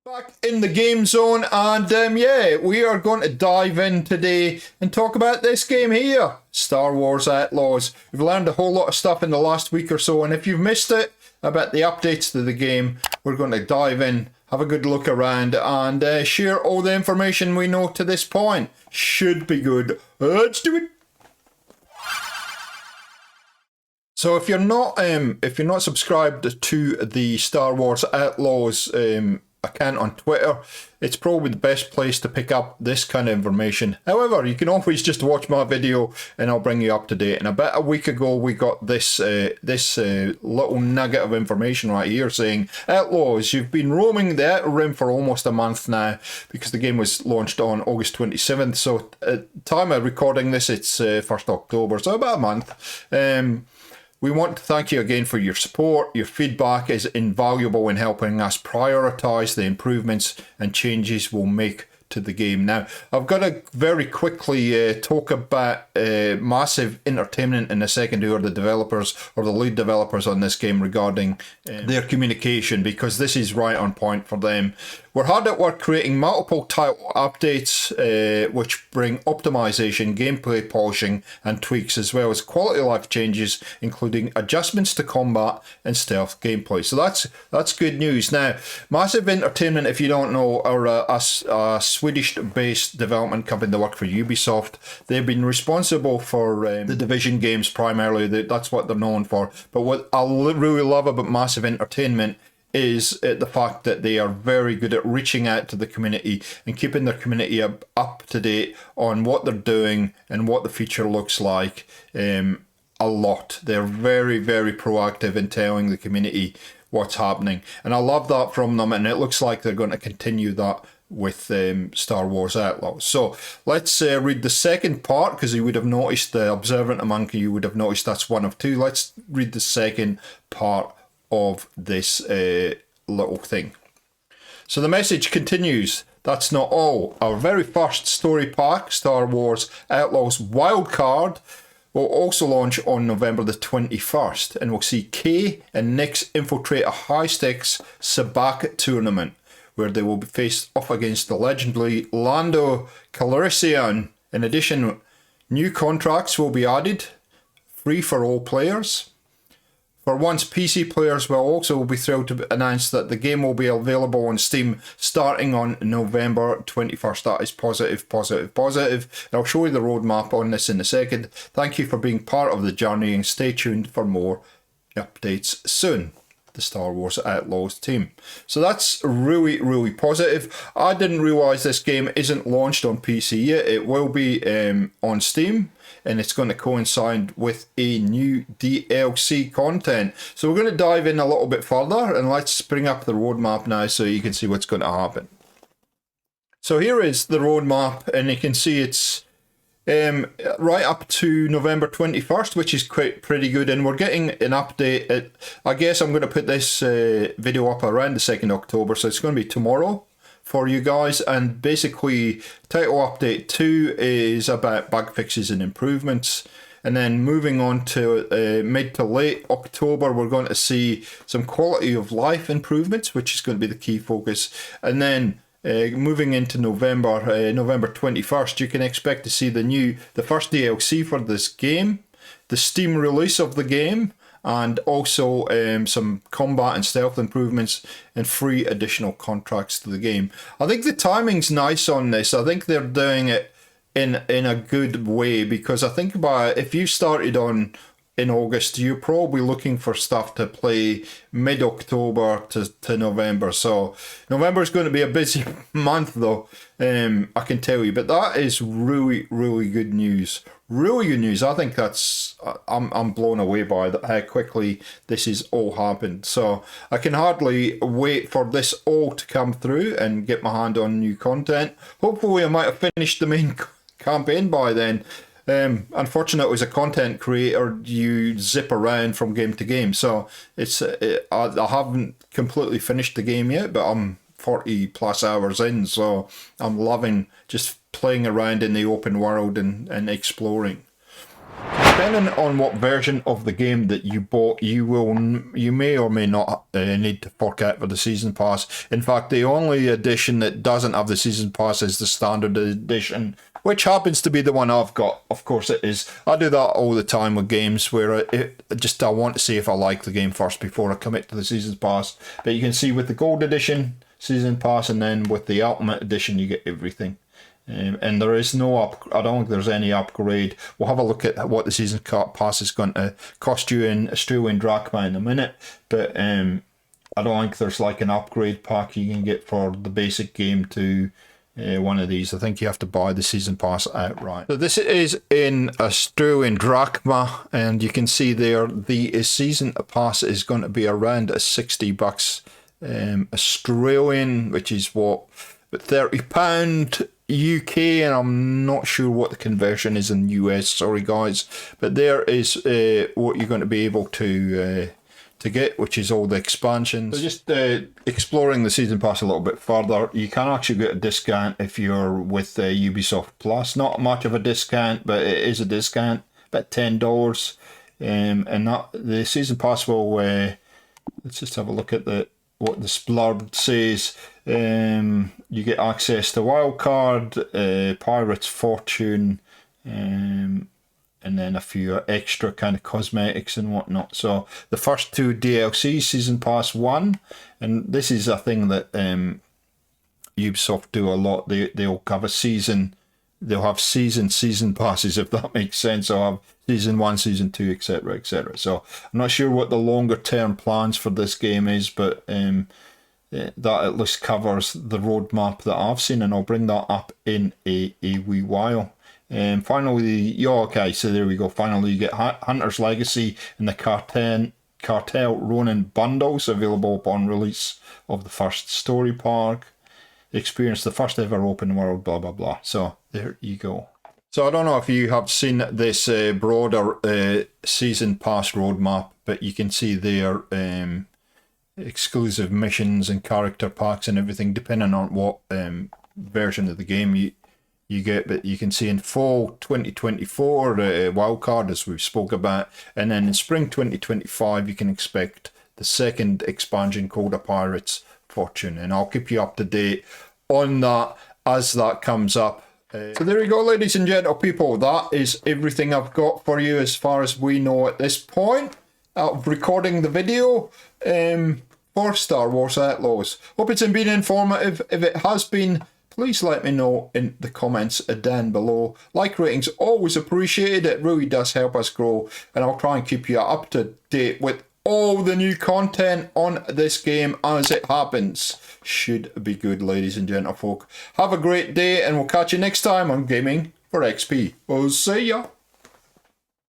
Back in the game zone, and yeah, we are going to dive in today and talk about this game here, Star Wars Outlaws. We've learned a whole lot of stuff in the last week or so, and if you've missed it about the updates to the game, we're going to dive in, have a good look around, and share all the information we know to this point. Should be good. Let's do it. So if you're not subscribed to the Star Wars Outlaws account on Twitter, it's probably the best place to pick up this kind of information. However, you can always just watch my video and I'll bring you up to date. And about a week ago, we got this little nugget of information right here saying, Outlaws, you've been roaming the Outer Rim for almost a month now, because the game was launched on August 27th. So at the time of recording this, it's 1st October, so about a month. We want to thank you again for your support. Your feedback is invaluable in helping us prioritise the improvements and changes we'll make to the game. Now, I've got to very quickly talk about Massive Entertainment in a second, who are the developers or the lead developers on this game, regarding their communication, because this is right on point for them. We're hard at work creating multiple title updates which bring optimization, gameplay polishing and tweaks, as well as quality of life changes, including adjustments to combat and stealth gameplay. So that's good news. Now, Massive Entertainment, if you don't know, are a Swedish-based development company that work for Ubisoft. They've been responsible for the Division games primarily. That's what they're known for. But what I really love about Massive Entertainment is the fact that they are very good at reaching out to the community and keeping their community up to date on what they're doing and what the future looks like. A lot. They're very, very proactive in telling the community what's happening. And I love that from them, and it looks like they're going to continue that with Star Wars Outlaws. So let's read the second part, because you would have noticed, the observant among you would have noticed that's one of two. Let's read the second part of this little thing. So the message continues. That's not all. Our very first story pack, Star Wars Outlaws Wildcard, will also launch on November the 21st, and we'll see Kay and Nix infiltrate a high-stakes sabacc tournament where they will be faced off against the legendary Lando Calrissian. In addition, new contracts will be added, free for all players. For once, PC players will also be thrilled to announce that the game will be available on Steam starting on November 21st. That is positive, positive, positive. I'll show you the roadmap on this in a second. Thank you for being part of the journey, and stay tuned for more updates soon. The Star Wars Outlaws team. So that's really, really positive. I didn't realise this game isn't launched on PC yet. It will be on Steam, and it's going to coincide with a new DLC content. So we're going to dive in a little bit further, and let's bring up the roadmap now so you can see what's going to happen. So here is the roadmap, and you can see it's right up to November 21st, which is quite pretty good, and we're getting an update. I guess I'm going to put this video up around the 2nd October, so it's going to be tomorrow for you guys. And basically, title update 2 is about bug fixes and improvements. And then moving on to mid to late October, we're going to see some quality of life improvements, which is going to be the key focus. And then moving into November, November 21st, you can expect to see the first DLC for this game, the Steam release of the game, and also some combat and stealth improvements and free additional contracts to the game. I think the timing's nice on this. I think they're doing it in a good way, because I think about it, if you started in August, you're probably looking for stuff to play mid-October to November. So November is going to be a busy month, though, I can tell you. But that is really, really good news. Really good news. I think I'm blown away by how quickly this has all happened. So I can hardly wait for this all to come through and get my hand on new content. Hopefully I might have finished the main campaign by then. Unfortunately, as a content creator, you zip around from game to game, so I haven't completely finished the game yet, but I'm 40 plus hours in, so I'm loving just playing around in the open world and exploring. depending on what version of the game that you bought, you may or may not need to fork out for the season pass. In fact, the only edition that doesn't have the season pass is the standard edition, which happens to be the one I've got. Of course it is. I do that all the time with games where I want to see if I like the game first before I commit to the season pass. But you can see with the gold edition, season pass, and then with the ultimate edition, you get everything. And there is no I don't think there's any upgrade. We'll have a look at what the season pass is going to cost you in Australian drachma in a minute, but I don't think there's like an upgrade pack you can get for the basic game to one of these. I think you have to buy the season pass outright. So this is in Australian drachma, and you can see there the season pass is going to be around $60 Australian, which is what, £30 UK, and I'm not sure what the conversion is in US, sorry guys, but there is what you're going to be able to get, which is all the expansions. So just exploring the season pass a little bit further, you can actually get a discount if you're with Ubisoft Plus. Not much of a discount, but it is a discount, about $10, and that the season pass will let's just have a look at what the splurb says. You get access to Wildcard, Pirate's Fortune, and then a few extra kind of cosmetics and whatnot. So the first two DLC, Season Pass 1, and this is a thing that Ubisoft do a lot. They'll have a season, they'll have season passes, if that makes sense. They'll have Season 1, Season 2, etc, etc. So I'm not sure what the longer term plans for this game is, but that at least covers the roadmap that I've seen, and I'll bring that up in a wee while. Finally, okay, so there we go. Finally, you get Hunter's Legacy and the Cartel Ronin bundles available upon release of the first story park. Experience the first ever open world, blah blah blah. So there you go. So I don't know if you have seen this broader season pass roadmap, but you can see there exclusive missions and character packs and everything, depending on what version of the game you get. But you can see in fall 2024 wildcard, as we've spoke about, and then in spring 2025 you can expect the second expansion called A Pirate's Fortune, and I'll keep you up to date on that as that comes up. So there you go, ladies and gentle people, that is everything I've got for you as far as we know at this point of recording the video for Star Wars Outlaws. Hope it's been informative. If it has been, please let me know in the comments down below. Like ratings, always appreciated. It really does help us grow, and I'll try and keep you up to date with all the new content on this game as it happens. Should be good, ladies and gentlefolk. Have a great day, and we'll catch you next time on Gaming for XP. We'll see ya.